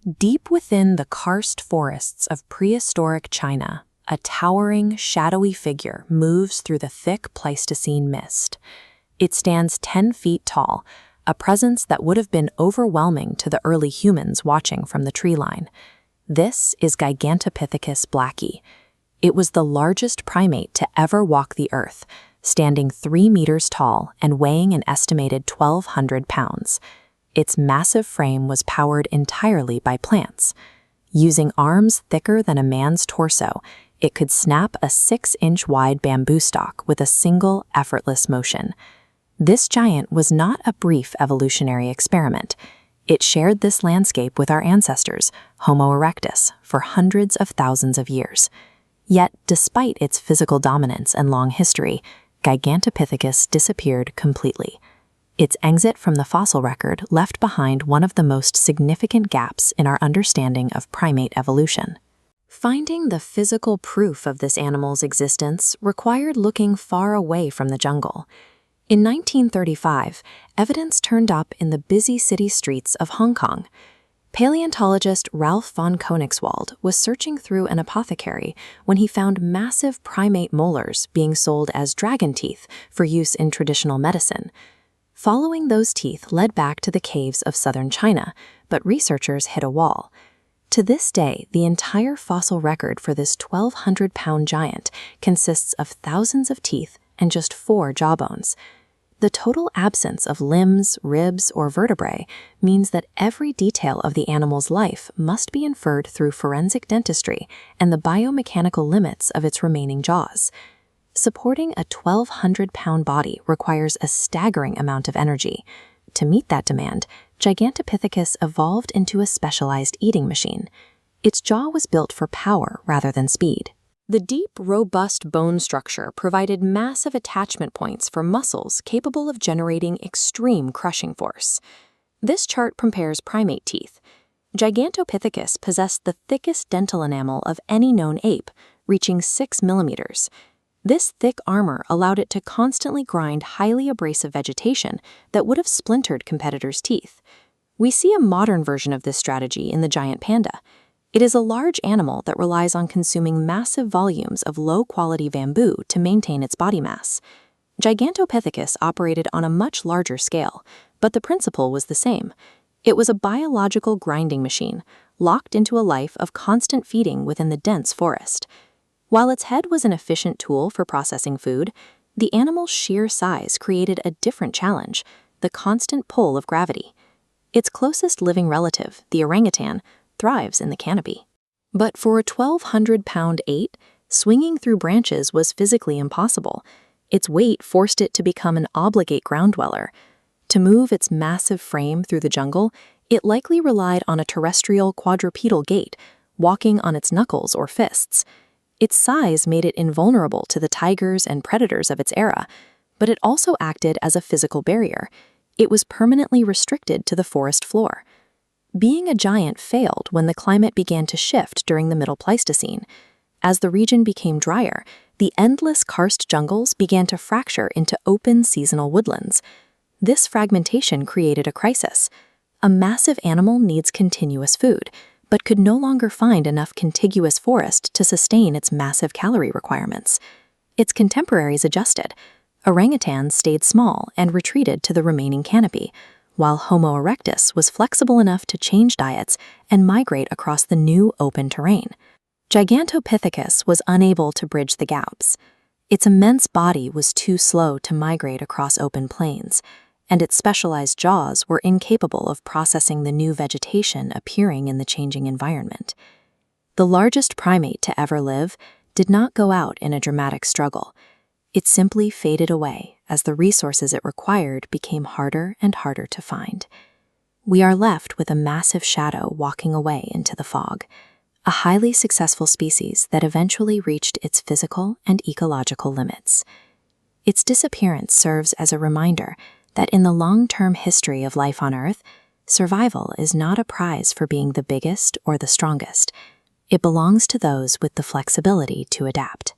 Deep within the karst forests of prehistoric China, a towering, shadowy figure moves through the thick Pleistocene mist. It stands 10 feet tall, a presence that would have been overwhelming to the early humans watching from the tree line. This is Gigantopithecus blacki. It was the largest primate to ever walk the earth, standing 3 meters tall and weighing an estimated 1,200 pounds. Its massive frame was powered entirely by plants. Using arms thicker than a man's torso, it could snap a 6-inch wide bamboo stalk with a single, effortless motion. This giant was not a brief evolutionary experiment. It shared this landscape with our ancestors, Homo erectus, for hundreds of thousands of years. Yet, despite its physical dominance and long history, Gigantopithecus disappeared completely. Its exit from the fossil record left behind one of the most significant gaps in our understanding of primate evolution. Finding the physical proof of this animal's existence required looking far away from the jungle. In 1935, evidence turned up in the busy city streets of Hong Kong. Paleontologist Ralph von Koenigswald was searching through an apothecary when he found massive primate molars being sold as dragon teeth for use in traditional medicine. Following those teeth led back to the caves of southern China, but researchers hit a wall. To this day, the entire fossil record for this 1,200-pound giant consists of thousands of teeth and just 4 jawbones. The total absence of limbs, ribs, or vertebrae means that every detail of the animal's life must be inferred through forensic dentistry and the biomechanical limits of its remaining jaws. Supporting a 1,200-pound body requires a staggering amount of energy. To meet that demand, Gigantopithecus evolved into a specialized eating machine. Its jaw was built for power rather than speed. The deep, robust bone structure provided massive attachment points for muscles capable of generating extreme crushing force. This chart compares primate teeth. Gigantopithecus possessed the thickest dental enamel of any known ape, reaching 6 millimeters. This thick armor allowed it to constantly grind highly abrasive vegetation that would have splintered competitors' teeth. We see a modern version of this strategy in the giant panda. It is a large animal that relies on consuming massive volumes of low-quality bamboo to maintain its body mass. Gigantopithecus operated on a much larger scale, but the principle was the same. It was a biological grinding machine, locked into a life of constant feeding within the dense forest. While its head was an efficient tool for processing food, the animal's sheer size created a different challenge: the constant pull of gravity. Its closest living relative, the orangutan, thrives in the canopy. But for a 1,200-pound ape, swinging through branches was physically impossible. Its weight forced it to become an obligate ground dweller. To move its massive frame through the jungle, it likely relied on a terrestrial quadrupedal gait, walking on its knuckles or fists. Its size made it invulnerable to the tigers and predators of its era, but it also acted as a physical barrier. It was permanently restricted to the forest floor. Being a giant failed when the climate began to shift during the Middle Pleistocene. As the region became drier, the endless karst jungles began to fracture into open seasonal woodlands. This fragmentation created a crisis. A massive animal needs continuous food, but could no longer find enough contiguous forest to sustain its massive calorie requirements. Its contemporaries adjusted. Orangutans stayed small and retreated to the remaining canopy, while Homo erectus was flexible enough to change diets and migrate across the new open terrain. Gigantopithecus was unable to bridge the gaps. Its immense body was too slow to migrate across open plains, and its specialized jaws were incapable of processing the new vegetation appearing in the changing environment. The largest primate to ever live did not go out in a dramatic struggle. It simply faded away as the resources it required became harder and harder to find. We are left with a massive shadow walking away into the fog, a highly successful species that eventually reached its physical and ecological limits. Its disappearance serves as a reminder that in the long-term history of life on Earth, survival is not a prize for being the biggest or the strongest. It belongs to those with the flexibility to adapt.